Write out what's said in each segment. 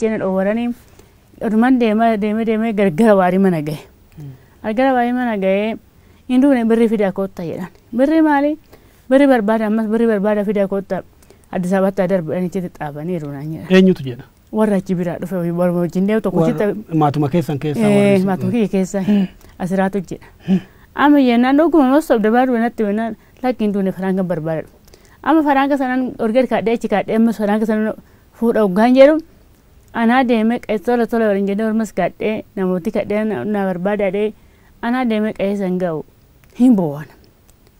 acheen dhoowwaranii odumaan deemee gargara waarii mana gahe. Gargara waarii mana gahe hinduun birrii fidaa koottaa jedhan. Birrii maali? Birrii barbaada ammas birrii barbaada fidaa koottaa Addis Ababaatti darbanii itti xaafanii naan jedhan. Eenyutu jedha? Warra achi biraa dhufe wajjin deemu tokkochitti. Maatuma keessan keessaa. Maatuma kiyya keessaa asiraatu jedha. Amma jennaan dhuguma most of the bar natti wena lakkiin duune faraanga barbaada. Amma faraanga sanan orgel kaadhee achi kaadhee amma faraanga sanan fuudha hoggaan jedhu anaa deemee qeessola tola waliin jedhee ormas kaadhee namooti kaadhee na barbaadaadhee anaa deemee qe'ee san ga'u hin boowwan.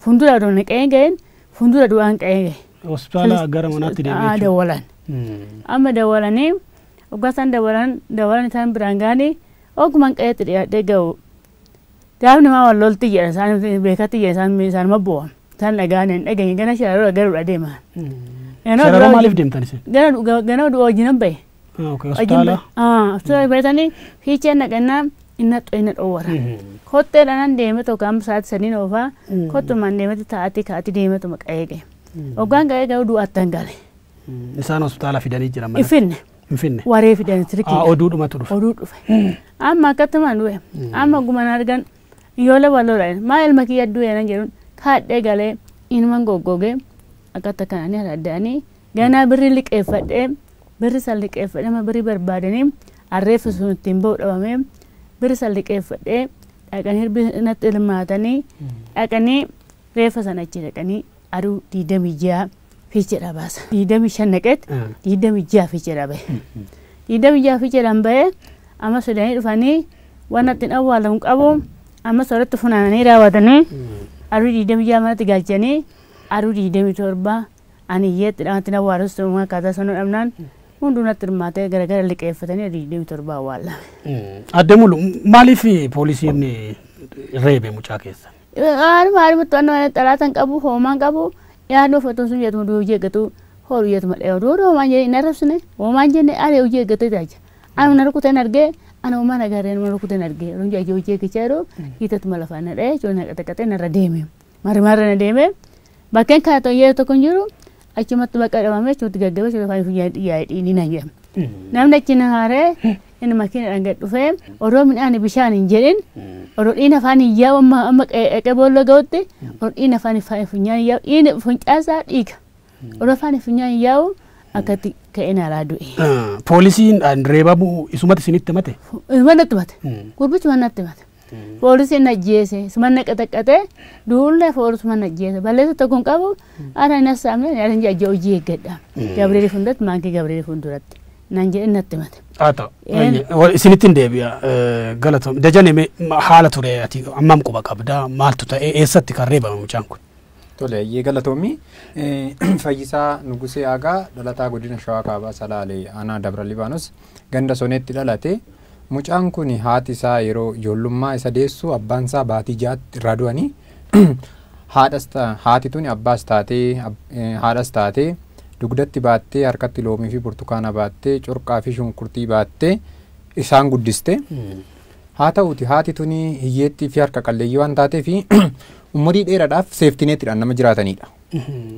Fuuldura doonne qe'ee ga'een fuuldura du'aan qe'ee ga'e. Hospitaala gara manaatti deemee. Dawalan. Amma dawalanii hoggaasaan dawalan isaan biraan gaanii ogumaan qe'eetti dhiyaatee ga'u. Daafni maa wallolti jedha isaan beekatti jedha isaan mabbo'an. Isaan dhagaanii dhageenye gana shararoora garuudha deeman. Shararoo maaliif deemtan isin? Gana wajjinan bahe. Hospitaala? Hospitaala bahetanii fiicheen dhaqannaa inni dhoowwara. Kotteedhaan deemee tokko amma sa'aatii sadiin oofaa kottumaan deemee taa'atii deemetuma qe'ee ga'e. Hoggaan qe'ee ga'u du'aattan gale. Isaan hospitaala fidanii jiran mana? Ifinne. Waree fidanii sirkii. Oduudhumatu dhufe? Oduu dhufe. Amma akkasumaan du'e. Amma guman argan ijoollee walloodhaan maa ilma kiyya adduu yaanan jedhuun kaadhee galee ilman goggogee akkata kananii addaanii ganaa birri liqeeffadhee birri san liqeeffadhee ma birri barbaadanii arreeffa sun ittiin ba'u dhabamee birri san liqeeffadhee dhaqanii natti ilmaatanii dhaqanii reeffa san achi dhaqanii aduu 26 fiicheedha baasa. 25 naqeet 26 fiicheedha bahe. 26 fiicheedhaan bahee amma sodanii dhufanii waan ittiin awwaalamu qabu amma soorratti funaananii raawwatanii aduu 26 manatti galchanii aduu 27 aniyyeetti dhaantiin awwaalus ta'uu akkaataa sanuu dhabnaan hunduu natti hirmaatee garagara liqeeffatanii aduu 27 awwaalame. Adde Mulu maaliif poolisiin reebe mucaa keessa? Haaluma to'annoo xalaatan qabu hoomaan qabu yaaduu fotoon sun jedhamu duu jeeggatu hooluu jedhama dhee oduu hoomaan jedhee hin arrabsine hoomaan jenne alee hojii eeggatu jaaja. Anu na rukuteen argee ana uumaan agarreen mana rukuteen argee runjaa ijoo hojii eeggachaa jiru hiitatu mala faana dhee ijoollee na qaxaqatee narra deeme. Marmarra na deeme bakkeen kana toyyee tokko hin jiru achumatti bakka dhabamee achumatti gaggabee achumatti faayii fuyyaa yaa'ee dhiinii na jedhama. Namni achi na haaree inni makiinadhaan gad dhufee odoo midhaan bishaan hin jedhin odoo dhiina afaan hin yaa'u amma qe'ee boolla ga'utti odoo dhiina afaan funyaan hin yaa'u dhiina funcaasaa dhiiga odoo afaan funyaan hin yaa'u akkatti ka'ee naalaa du'e. Poolisiin reebamu isumatti isinitti mate? Isumatti mate. Gurbichi manatti mate. Poolisiin ajjeese isuma qaxaqatee duullee poolisuma ajjeese balleessa tokko hin qabu ana hin assaamne yaada hin ajjee hojii eeggadha. Gabriel Fundatti maankii Gabriel Funduratti. Nan jedhe natti mate. Haa isinitti hin deebi'a galatoom dajanee haala ture ati ammam quba qabda maaltu ta'e eessatti kan reebame mucaan kun? Tole yee galatoomi Fayyisaa Nugusee Aagaa dhalataa godina Shawaa Kaabaa Salaalee aanaa Dabra Libaanos ganda Soneetti dhalate. Mucaan kun haati isaa yeroo ijoollummaa isa deessu abbaan isaa baatii jaatti irraa du'anii haati tuni abbaas taatee haadhas taatee dugdatti baattee harkatti loomii fi burtukaana baattee corqaa fi shunkurtii baattee isaan guddiste. Haa ta'uuti haati tuni hiyyeettii fi harka qalleeyyii waan taatee fi umurii dheeraadhaaf seeftineettidhaan nama jiraatanidha.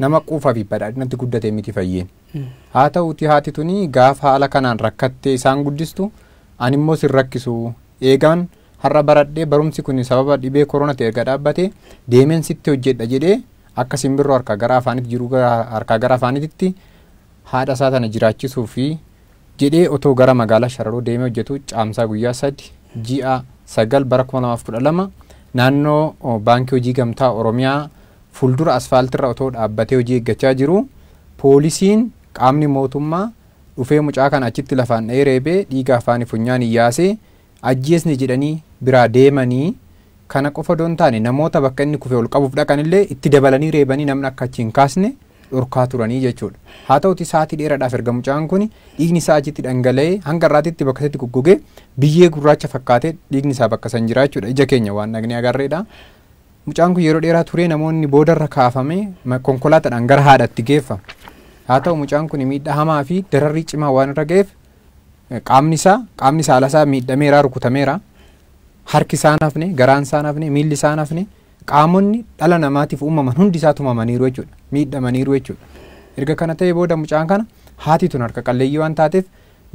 Nama quufaa fi badhaadhinatti guddatee miti fayyeen. Haa ta'uuti haati tuni gaafa haala kanaan rakkattee isaan guddistu ani immoo sin rakkisu eegaan har'a baradhee barumsi kun sababa dhibee koronatti erga dhaabbate deemeen sitti hojjedha jedhee akka simbirroo harka gara afaanitti jiru harka gara afaanitti haadha isaa tana jiraachisuu fi jedhee otoo gara magaalaa Shararoo deemee hojjetu caamsaa guyyaa 3 ji'a 9 bara 2012 naannoo baankii hojii gamtaa Oromiyaa fuuldura asfaaltirra otoo dhaabbatee hojii eeggachaa jiru poolisiin qaamni mootummaa dhufee mucaa kana achitti lafaan dha'ee reebee dhiiga afaanii funyaan iyyaasee ajjeesni jedhanii biraa deemanii kana qofa doon taane namoota bakka inni kufee ol qabuuf dhaqanillee itti dabalanii reebanii namni akka achi hin kaasne dhorkaa turanii jechuudha. Haa ta'uti sa'aatii dheeraadhaaf erga mucaan kun dhiigni isaa achitti dhangala'ee hanga irraatitti bakka isaatti goggogee biyyee gurraacha fakkaatee dhiigni isaa bakka san jira jechuudha. Ija keenya waan dhaqnee agarreedha. Mucaan kun yeroo dheeraa turee namoonni boodarra kaafamee konkolaataadhaan gara haadhatti geeffama. Haa ta'u mucaan kun miidhaa hamaa fi dararrii cimaa waan irra ga'eef qaamni saalasaa miidhameera rukutameera. Harki isaa nafne, garaan isaa nafne, miilli isaa nafne qaamonni dhala namaatiif uumaman hundi isaa tumamaniiru jechuudha. Miidhamaniiru jechuudha. Erga kana ta'ee booda mucaan kana haati tun harka qalleeyyii waan taateef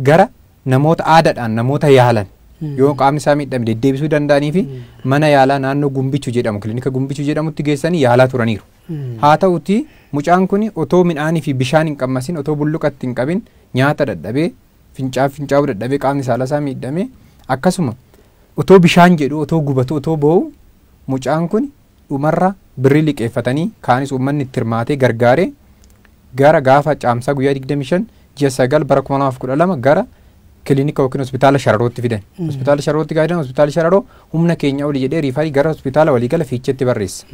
gara namoota aadaadhaan namoota yaalan yoo qaamni isaa miidhame deddeebisuu danda'anii fi mana yaalaa naannoo Gumbichu jedhamu kilinika Gumbichu jedhamutti geessanii yaalaa turaniiru. Haa ta'uti mucaan kun otoo midhaanii fi bishaan hin qabmasin otoo bulluqatti hin qabin nyaata dadhabee fincaa'uu dadhabee qaamni saalasaa miidhame akkasuma otoo bishaan jedhu otoo gubatu otoo boo'u mucaan kun dhumarra birrii liqeeffatanii kaanis uummanni itti hirmaatee gargaaree gara gaafa caamsaa guyyaa 25 ji'a 9 bara 2012 gara kilinika yookiin hospitaala Shararootti fidan. Hospitaala Shararootti gaafa fidan hospitaala Shararoo humna keenya olii jedhee riifaarii gara hospitaala waliigala Fiicheetti barreessa.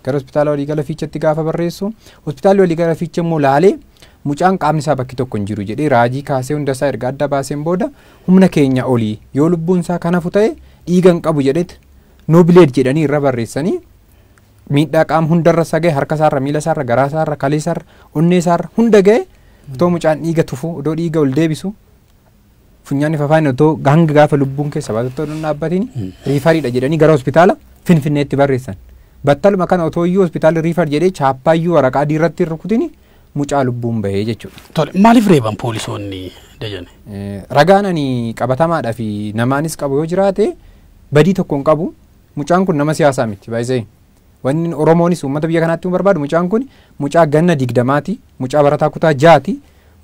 Gara hospitaala waliigala Fiicheetti gaafa barreessu hospitaalli waliigala Fiichee immoo laalee mucaan qaamni isaa bakki tokko hin jiru jedhee raajii kaasee hunda isaa erga adda baaseen booda humna keenya olii yoo lubbuun isaa kanafu ta'e dhiiga hin qabu jedheet noobileed jedhanii irra barreessanii miidhaa qaama hundarra sagee harka isaarra miila isaarra garaa isaarra kalee isaarra onnee isaarra hunda ga'e otoo mucaan dhiiga tufu otoo dhiiga ol deebisu funyaanni fafaan otoo hanga gaafa lubbuun keessa baatotoo hin dhaabbatiin riifariidha jedhanii gara hospitaala Finfinneetti barreessan. Battaluma kana otoo iyyuu hospitaala riifar jedhee chaappaayyuu waraqaa adii irratti rukutin mucaa lubbuun bahee jechuudha. Tole maaliif reeban poolisoonni Dajane? Ragaan ani qabatamaadhaa fi namaanis qabu yoo jiraate badii tokko hin qabu. Mucaan kun nama siyaasaa miti baay'ee. Wanni Oromoonis uummata biyya kanaatti barbaadu mucaan kun mucaa ganna 20ti, mucaa barataa kutaa 6ti,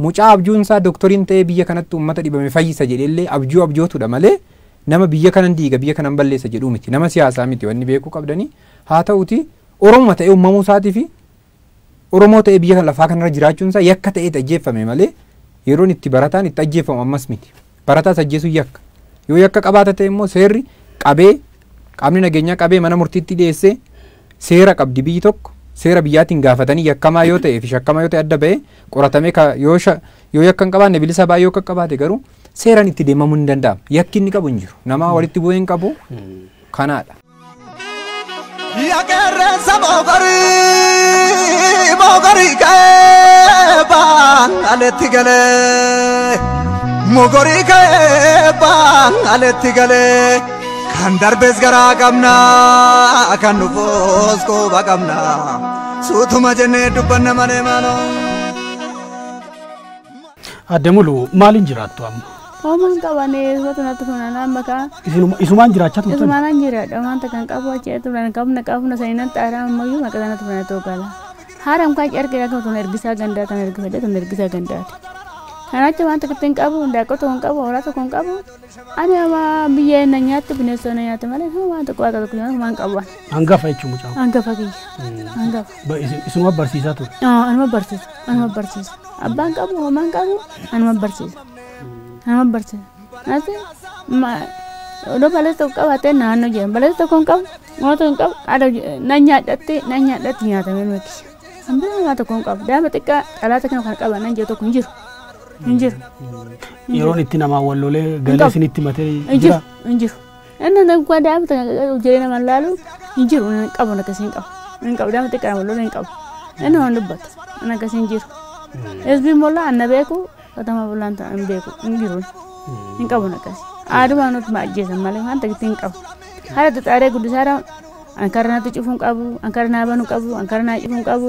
mucaa abjuun isaa doktoriin ta'ee biyya kanatti uummata dhibame fayyisa jedheellee abjootudha malee nama biyya kanan diiga biyya kanan balleessa jedhuu miti. Nama siyaasaa miti wanni beekuu qabdanii. Haa ta'uti Oromoo ta'ee uumamuu isaatii fi Oromoo ta'ee biyya lafaa kanarra jiraachuun isaa yakka ta'ee ajjeeffame malee yeroon itti barataan itti ajjeeffamu ammas miti. Barataas ajjeesuu yakka. Yoo yakka qabaata ta'e immoo seerri qabee qaamni nageenyaa qabee mana murtiitti dhiyeessee seera qabdi biyyi tokko seera biyyaatiin gaafatanii yakkamaa yoo ta'ee fi shakkamaa yoo ta'e adda ba'ee qoratamee yoo yakka hin qabaanne bilisa baay'ee yoo akka qabaate garuu seeraan itti deemamuu hin danda'amu. Yakki inni qabu hin jiru. Nama walitti bu'ee hin qabu kanaadha. Yakeresa mogori keba aletti gale mogori keba aletti gale kan darbes garaa qabna kan nufoos quba qabna suutuma jennee dubbanna malee maaloo. Adde Mulu maaliin jiraattu amma? Homan qabanii suutu natti funanaan bakka. Isumaan jiraachaa turtan? Isumaan jiraadha wanta kan qabu achii turan qabna sayinan xaaraa ammayyuu maqaa sanatti funatoo gala. Haram kan erga akka tun ergisaa gandaa tan erga fedhe tun ergisaa gandaati. Kanacha wanta kittiin qabu ndaaqoo tokko qabu horaa tokko qabu ani ama biyya na nyaatti bineensota nyaatti malee wanta qoota tokko waan qabu. Hangafa jechuun mucaa. Hangafa kiyya. Hangafa. Isinuma barsiisaa ture? Anuma barsiisa. Abbaan qabu homaan qabu anuma barsiisa. Nama barsiisa. Nasi udah balas tokko qabaatee naannoo jedhamu balas tokko hin qabu mooto hin qabu ada na nyaadhatti nyaatamee miti. Hambaa waa tokko hin qabu daa'ima xiqqaa dhalaata kana kan qaban nan jedhu tokko hin jiru. Yeroon itti namaa wallolee galee isinitti matee jira? Hin jiru. Inni nagaa daa'ima jiree nama laalu hin jiru hin qabu akkasii hin qabu. Hin qabu daa'ima xiqqaa wallolee hin qabu. Inni waan dubbata inni akkasii hin jiru. Esbi molla anna beeku katama bulan ta'an beeku hin jiru. Hin qabu akkasii. Aaduma nuti maajjeesan malee wanta ittiin qabu. Haala xaxaaree guddisaadha ankarnaatti cufuun qabu, ankarnaa banuu qabu, ankarnaa cufuun qabu.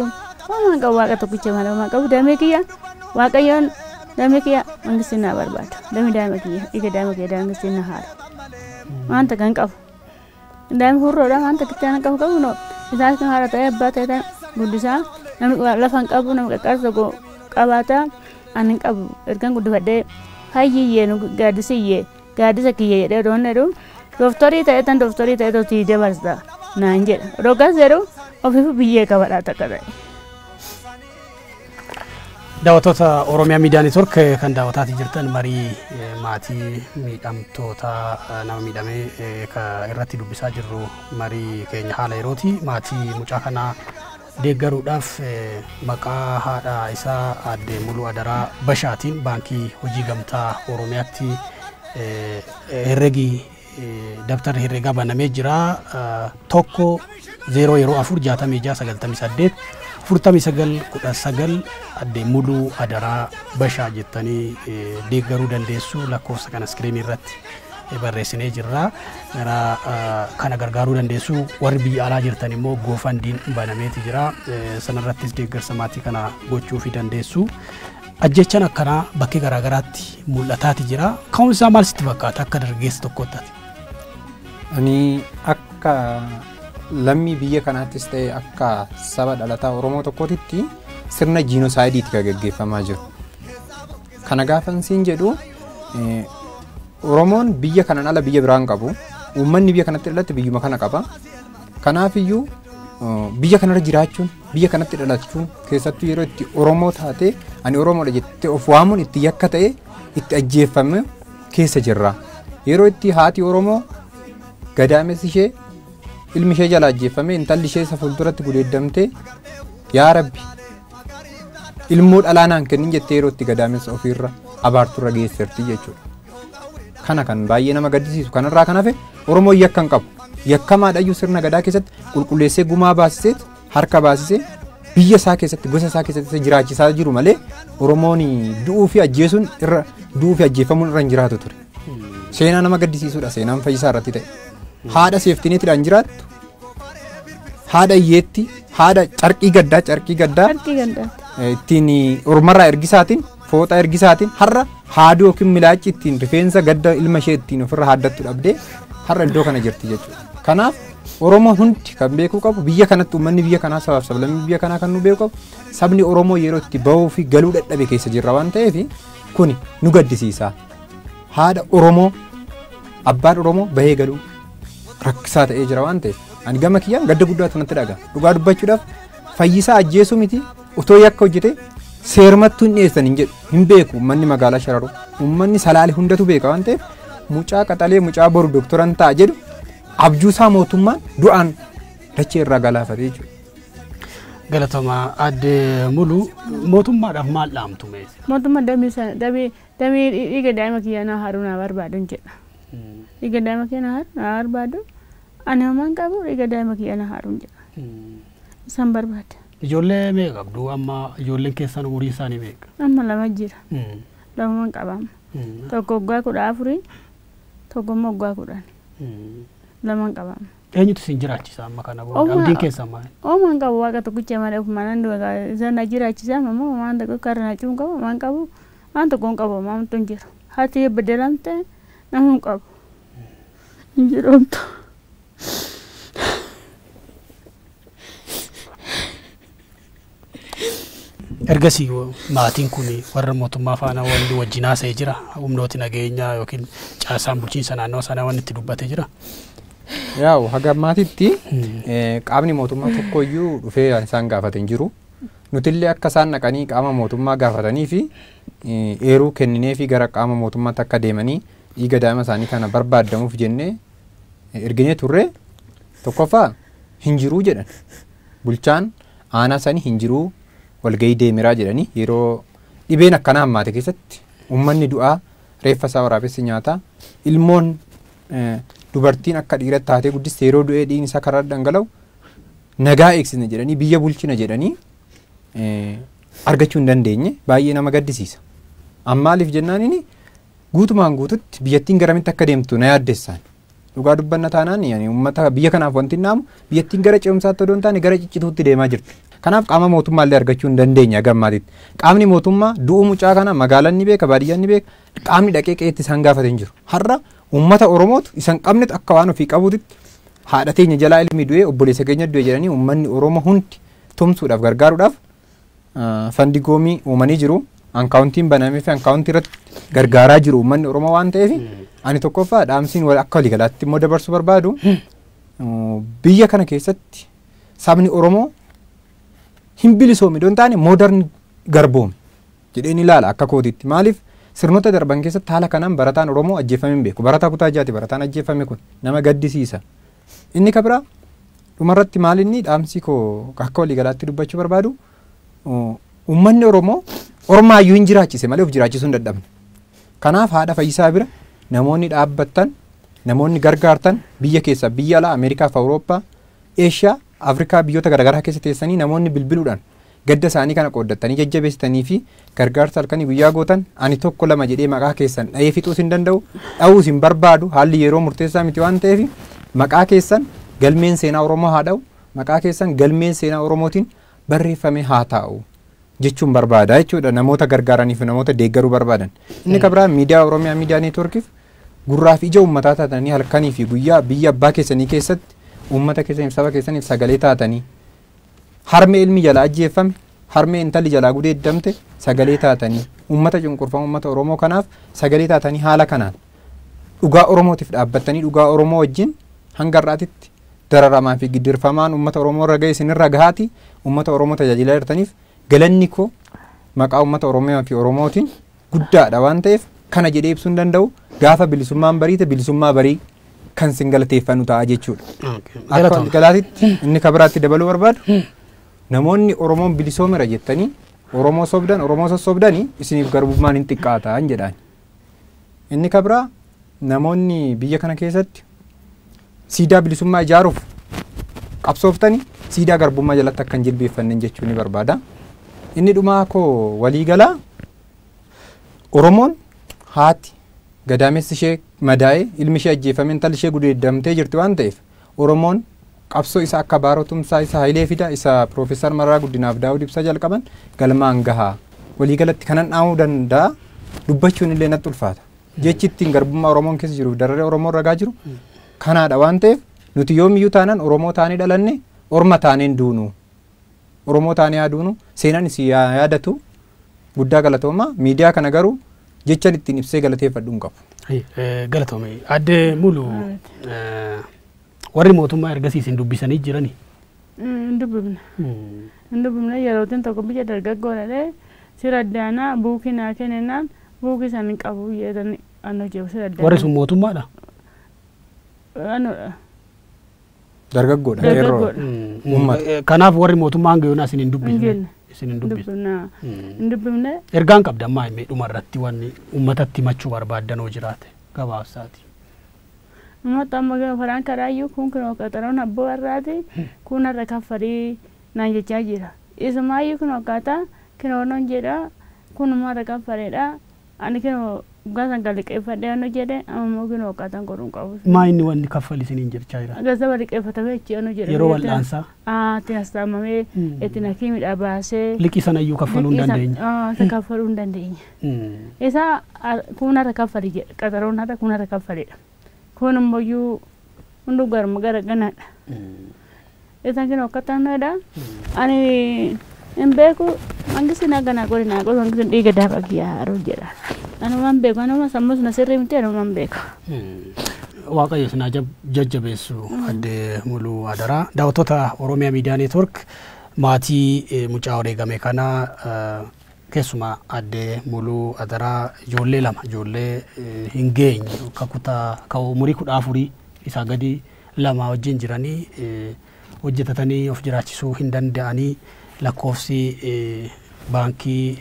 Waan qabu waaqa tokkicha malee waan qabu damee kiyya waaqayyoon damee kiyya mangistinaa barbaada. Damee daa'ima kiyya dhiiga daa'ima kiyya mangistinaa haala. Wanta kan qabu. Daa'ima hurroodha wanta kittaan qabu no isaan kan haala ta'ee abbaa ta'e guddisaa namni lafa hin qabu namni qaqqaarsa tokko qabaata ani hin qabu ergan guddifadhee hayyiyyee nu gaaddisiyyee. Gaaddisa kiyya jedhee odoon jedhu dooftorii ta'e totii dabarsa naan jedha. Rogas jedhu ofiif biyyee qabadhaa takka ta'e. Daawwattoota Oromiyaa Miidiyaa Neetwoork kan daawwataatii jirtan marii maatii miidhamtoota nama miidhamee irratti dubbisaa jirru marii keenya haala yerooti. Maatii mucaa kanaa deeggaruudhaaf maqaa haadha isaa Aadde Muluu Adaraa Bashaatiin baankii hojii gamtaa Oromiyaatti herregi dabtarri herregaa banamee jira. 1-0-4-66-98 49-19 Aadde Muluu Adaraa Bashaa jettanii deeggaruu dandeessu. Lakkoofsa kana iskiriinii irratti barreessinee jirra. Kana gargaaruu dandeessu. Warri biyya alaa jirtan immoo goofandiin banameeti jira. Sanarrattis deeggarsa maatii kana gochuu fi dandeessu. ajjechaan akkanaa bakkee garaagaraatti mul'ataati jira. Ka'umsi isaa maal sitti fakkaata akka dargaggeessa tokkootti? Ani akka lammii biyya kanaattis ta'e akka saba dhalataa Oromoo tokkootitti sirna jiinoosaayidii kan gaggeeffamaa jiru. Kana gaafan siin jedhu Oromoon biyya kanaan ala biyya biraan qabu. Uummanni biyya kanatti dhalate biyyuma kana qaba. Kanaafiyyuu biyya kanarra jiraachuun biyya kanatti dhalachuun keessattuu yeroo itti Oromoo taate ani Oromoodha jettee of waamuun itti yakka ta'e itti ajjeeffame keessa jirra. Yeroo itti haati Oromoo gadaamessi ishee ilmi ishee jala ajjeeffame intalli ishee isa fuulduratti gudeeddamte yaa Rabbi ilmoo dhalaanaan kennin jettee yeroo itti gadaamessa ofiirra abaarturra geesserti jechuudha. Kana kan baay'ee nama gaddisiisu kanarraa kan hafe Oromoo yakka hin qabu. Yakkamaadhayyuu sirna gadaa keessatti qulqulleessee gumaa baasisee harka baasisee biyya isaa keessatti gosa isaa keessatti jiraachisaa jiru malee Oromoon du'uu fi ajjeesuun irra du'uu fi ajjeefamuun irra hin jiraatu ture. Seenaa nama gaddisiisuudha seenaan Fayyisaa irratti ta'e. Haadha seeftineetiidhaan jiraattu haadha hiyyeetti haadha carqii gaddaa ittiin ormarraa ergisaatiin fooxaa ergisaatiin har'a haaduu yookiin milaachi ittiin rifeensa gadda ilma ishee ittiin ofirra haaddattu dhabdee har'a iddoo kana jirti jechuudha. Kanaaf Oromoo hundi kan beekuu qabu biyya kanatti uummanni biyya kanaa sabaaf sablammii biyya kanaa kan nu beekuu qabu sabni Oromoo yeroo itti bahuu fi galuu dadhabe keessa jirra waan ta'eef kuni nu gaddisiisa. Haadha Oromoo abbaan Oromoo bahee galuu rakkisaa ta'ee jira waan ta'eef ani gama kiyyaan gadda guddaa sanatti dhaga. Dhugaa dubbachuudhaaf Fayyisaa ajjeesuu miti utoo yakka hojjete seermattuu hin dhiyeessan hin jedhu hin beeku uummanni magaalaa Shararu uummanni Salaalee hundatu beeka waan ta'eef mucaa qaxalee mucaa boru dooktoran ta'a jedhu abjuusaa mootummaan du'aan dachee irraa galaafate jechuudha. Galatooma adde Mulu mootummaadhaaf maal dhaamtu mees? Mootummaa damee dhiiga daa'ima kiyyaa haruu naa barbaadu jedha. Dhiiga daa'ima kiyyaa naa barbaadu ani homaan qabu dhiiga daa'ima kiyyaa haruu jedha. Isaan barbaada. Ijoollee meeqa qabdu amma ijoolleen keessan umurii isaanii meeqa? Amma lama jira. Lamaan qabama. Tokko waggaa 14 tokko immoo waggaa 10. Lamaan qabama. Eenyutu isin jiraachisa amma kana booda abdiin keessan maal? Oomaan qabu waaqa tokkicha malee ofumaan isaan na jiraachisa ammoo waan tokko karra na cuun qabu waan qabu waan tokko hin qabu waan tokko hin jiru. Haati beddelamte nama hin qabu. Hin jiroomtu. Ergasii maatiin kun warra mootummaa faana wanti wajjin haasa'ee jira humnooti nageenyaa yookiin caasaan bulchiinsa naannoo sanaa wanti itti dubbatee jira. Yaa'u haga maatiitti qaamni mootummaa tokkoyyuu dhufee isaan gaafate hin jiru. Nutillee akka isaan naqanii qaama mootummaa gaafatanii fi eeruu kenninee fi gara qaama mootummaatti akka deemanii dhiiga daa'ima isaanii kana barbaadamuuf jennee erginee turre tokkoffaa hin jiruu jedhan. Bulchaan aanaa sanii hin jiruu walgahii deemiraa jedhanii yeroo dhibeen akkanaa hammaate keessatti uummanni du'aa reeffa isaa waraabessi nyaataa ilmoon dubartiin akka dhiiratti taatee guddiste yeroo du'ee dhiigni isaa karaa dhangala'u nagaa eegsisna jedhanii biyya bulchina jedhanii argachuu hin dandeenye baay'ee nama gaddisiisa. Ammaaliif jennaan inni guutumaan guututti biyyattiin garamitti akka deemtu na yaaddessaan. Dhugaa dubbanna taanaan uummata biyya kanaaf wanti naamu biyyattiin gara ce'umsaatti odoo hin taane gara ciccituutti deemaa jirti. Kanaaf qaama mootummaallee argachuu hin dandeenya gammaatitti. Qaamni mootummaa du'uu mucaa kana magaalaan ni beeka baadiyyaan ni beeka qaamni dhaqee qe'eetti isaan gaafate hin jiru. Har'a uummata Oromootu isan qabnetu akka waan ofii qabuutitti haadha teenya jalaa ilmi du'ee obboleessa keenya du'e jedhanii uummanni Oromoo hundi tumsuudhaaf gargaaruudhaaf fandigoomii uumanii jiru. Ankaawuntiin banamee fi ankaawuntii irratti gargaaraa jiru uummanni Oromoo waan ta'eef ani tokkoffaa dhaamsiin akka waliigalaatti immoo dabarsuu barbaadu biyya kana keessatti sabni Oromoo hin bilisoome don taane moodarni garboome jedheen ilaala akka kootiitti maaliif sirnoota darban keessatti haala kanaan barataan Oromoo ajjeefame hin beeku barataa kutaa jaati barataan ajjeefame kun nama gaddisiisa inni kabira dhumarratti maal inni dhaamsii koo akka waliigalaatti dubbachuu barbaadu uummanni Oromoo ormaayyuu hin jiraachise malee of jiraachisuu hin dadhabne kanaaf haadha Fayyisaa bira namoonni dhaabbattan namoonni gargaartan biyya keessa biyya alaa Ameerikaa fi Awurooppaa Eeshiyaa Afrikaa biyyoota garaagaraa keessa teessanii namoonni bilbiluudhaan gadda isaanii kana qooddatanii jajjabeessitanii fi gargaarsa halkanii guyyaa gootan ani tokko lama jedhee maqaa keessan dhahee fixuus hin danda'u dhahuus hin barbaadu haalli yeroo murteessaa miti waan ta'eef maqaa keessan galmeen seenaa Oromoo haa dha'u maqaa keessan galmeen seenaa Oromootiin barreeffame haa taa'u jechuun barbaada jechuudha namoota gargaaraniif namoota deeggaruu barbaadan. Inni kabiraan miidiyaa Oromiyaa miidiyaa neetwoorkiif gurraaf ija uummataa taatanii halkanii fi guyyaa biyya abbaa keessanii keessatti uummata keessaniif saba keessaniif sagalee taatanii harmee ilmi jalaa ajjeeffame harmee intalli jalaa gudeeddamte sagalee taatanii uummata cunqurfamu uummata Oromoo kanaaf sagalee taatanii haala kanaan dhugaa Oromootiif dhaabbattanii dhugaa Oromoo wajjin hanga har'aatitti dararamaa fi giddirfamaan uummata Oromoo irra ga'e isinirra gahaati uummata Oromoo tajaajilaa jirtaniif galanni koo maqaa uummata Oromoo fi Oromootiin guddaadha waan ta'eef kana jedhee ibsuu hin danda'u gaafa bilisummaan bariite bilisummaa barii kan sin galateeffannu ta'a jechuudha. Akka galaatitti inni kabiraatti dabaluu barbaadu namoonni Oromoon bilisoomeera jettanii Oromoo sobdan Oromoo sossobdanii isiniif garbummaan hin xiqqaataan jedhaan. Inni kabiraa namoonni biyya kana keessatti siidaa bilisummaa ijaaruuf qabsooftanii siidaa garbummaa jalatti akka hin jilbeeffanne jechuu ni barbaada. Inni dhumaa koo waliigalaa Oromoon haati gadaamessi ishee madaa'ee ilmi ishee ajjeefame intalli ishee gudeeddamtee jirti waan ta'eef Oromoon qabsoo isa akka baarotumsaa isa Hayilee Fida isa Piroofeesar Mararaa Guddinaaf Daawud Ibsaa jalqaban galmaan gahaa waliigalatti kanan dhaamuu danda'a dubbachuun illee natti ulfaata jechi ittiin garbummaa Oromoon keessa jiruuf dararee Oromoon ragaa jiru kanaadha waan ta'eef nuti yoomiyyuu taanaan Oromoo taanee dhalanne orma taaneen duunu Oromoo taanee yaaduunu seenaan isii yaadatu guddaa galatooma miidiyaa kana garuu jechan ittiin ibsee galateeffadhu hin qabu. Galatoome adde mulu warri mootummaa ergasiisin dubbisanii jirani. Dubbifne yerootiin tokko biyya dargaggoodha sira addaanaa buukii naa kennennaan buukii san hin qabu jedhanii anoo jiru sira addaanaa. Warri sun mootummaadha? Anoodha. Dargaggoodha. Kanaaf warri mootummaa hanga yoonaa isin hin dubbisne. Isin dubbifne. Ergaan qabda ammaa himee dhuma irratti wanni uummatatti himachuu barbaaddanoo jiraate gabaabsaati. Uummata amma faraan karaayyuu kun kunoo qaxaroon abboo warraati kun har'a kaffarii naan jechaa jira. Isumaayyuu kunoo akkaataa kinoonoon jedha kunuma har'a kaffareedha ani kinoo gaasan galiqeeffadhee anoo jedhe ammoo kinoo akkaataan godhuun qabu. Maa inni wanni kaffali isiniin jechaa jira? Gaasan galiqeeffatame jechi anoo jedhe. Yeroo wal'aansaa? Itti hastaamamee itti nakiimidha baasee. Liqii sanayyuu kaffaluu hin dandeenye. Isa kaffaluu hin dandeenye. Isa kun har'a kaffali jedha qaxaroon har'a kun har'a kaffaleedha. Kun immoo hundu garma gara ganaadha. Isaan kinoo akkataanadha. Ani hin beeku mangisi naa ganaa godhinaa godhu mangisi dhiiga daaba kiyyaaruu jedha. Anumaan beeku anuma sammus na sirrii miti anumaan beeku. Waaqayyo sinaa jajjabeessu adde muluu adaraa daawwattoota Oromiyaa Miidiyaa Neetwoork maatii mucaa wareegame kana keessumaa adde muluu adaraa ijoollee lama ijoollee hin geenye ka umurii 14 isaa gadi lama wajjin jiranii hojjetatanii of jiraachisuu hin danda'anii lakkoofsi baankii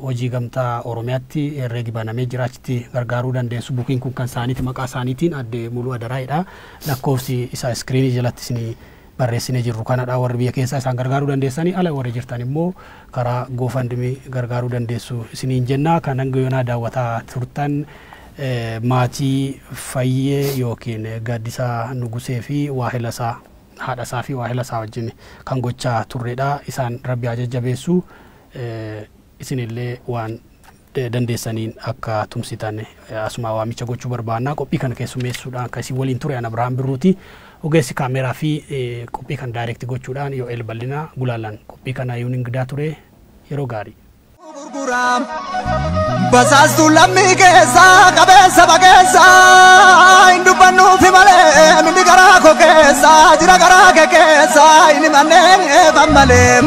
hojii gamtaa Oromiyaatti herreegi banamee jiraachitti gargaaruu dandeessu buukiin kun kan isaaniiti maqaa isaaniitiin adde muluu adaraa'edha lakkoofsi isaa iskiriinii jalatti isinii barreessinee jirru kanadha warri biyya keessaa isaan gargaaruu dandeessanii ala warri jirtan immoo karaa goofandimii gargaaruu dandeessu isiniin jenna kan hanga yoonaa daawwataa turtan maatii Fayyee yookiin Gaaddisaa Nugusee fi waahilasaa haadhasaa fi waahilasaa wajjin kan gochaa turredha isaan rabbi jajjabeessu isinillee waan dandeessaniin akka tumsitan asuma waamicha gochuu barbaannaa qophii kana keessummeessuudhaan kan isin waliin ture ana Abrahaam Birruuti ogeessi kaameraa fi qophii kan daayirekti gochuudhaan Yo'eel Bal'inaa Gulaalaan qophii kana yuun ingidaa ture yeroo gaarii. Basaastu lammii keessa qabeessa bakeessa hin dubbannuufi malee mindi garaa koo keessa jira garaa kee keessa inni manneen eefan malee.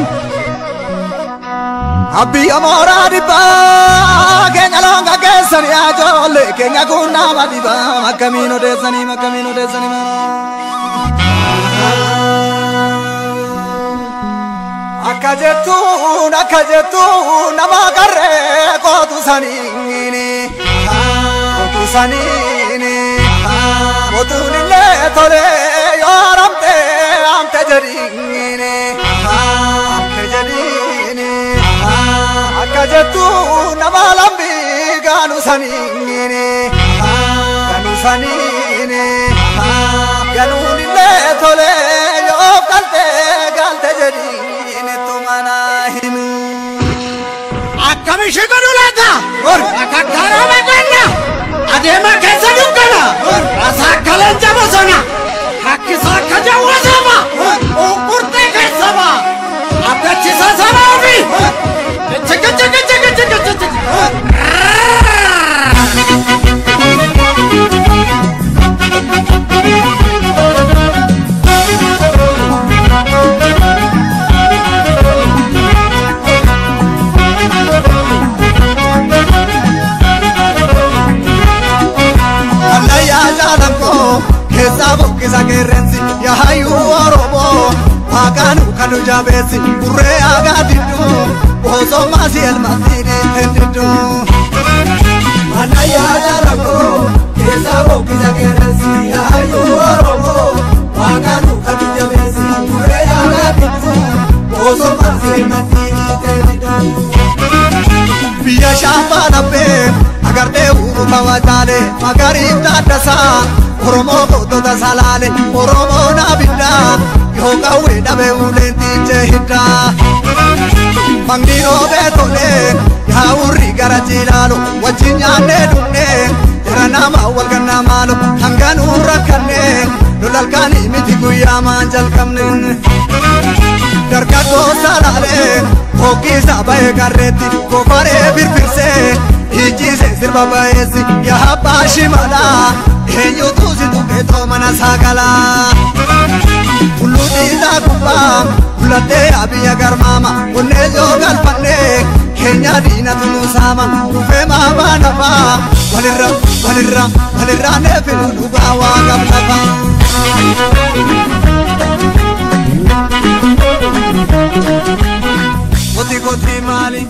Abbi amooraa dhibbaa keenya loonga keessanii ajoolle keenya kun nama dhibaa makkamiin odeessanii akka jettuun nama qarree kootu saniini mootuun illee tolee yoo amte jedhiini akka jettuun nama lambii gaanu saniini ganuun illee tolee yoo galte jedhiini tumana himu. Mishiqa dulata. Akakkara beekanna. Adeema keessa dukkana. Asaa kalanja bosona. Hakkisa akka jawwasama. Uqqurtee keessama. Abbachisa sanaafi. Chika chika chika chika chika. Kisa kerensi ya hayu oromo aganu kanu jabesi urre agadidu oso masi el masiri tendidu anaya darako kisa kerensi ya hayu oromo aganu kanu jabesi urre agadidu oso masi el masiri tendidu biya shamba nabe agarte uru tawatale magari tadasa Oromo kotota salale, Oromo nabida, yoga weda be ulenti jehida. Mangino betole, ya uri garajilalo, wajinya nedune, teranama walgana malo, hanganu rakane, lolalkani miti kuya manjal kamne. Dargago salale, hoki sabaye garreti, kofare birfirse, ijise sirba baesi, ya habashi mala. Henyo tuzi tuketo mana sagala Uluti takupa Ulate abiya garmama Unejo galpane Kenya dina tunusama Ufe mama nafa Walirra nefilu nubawa gamlafa Koti mali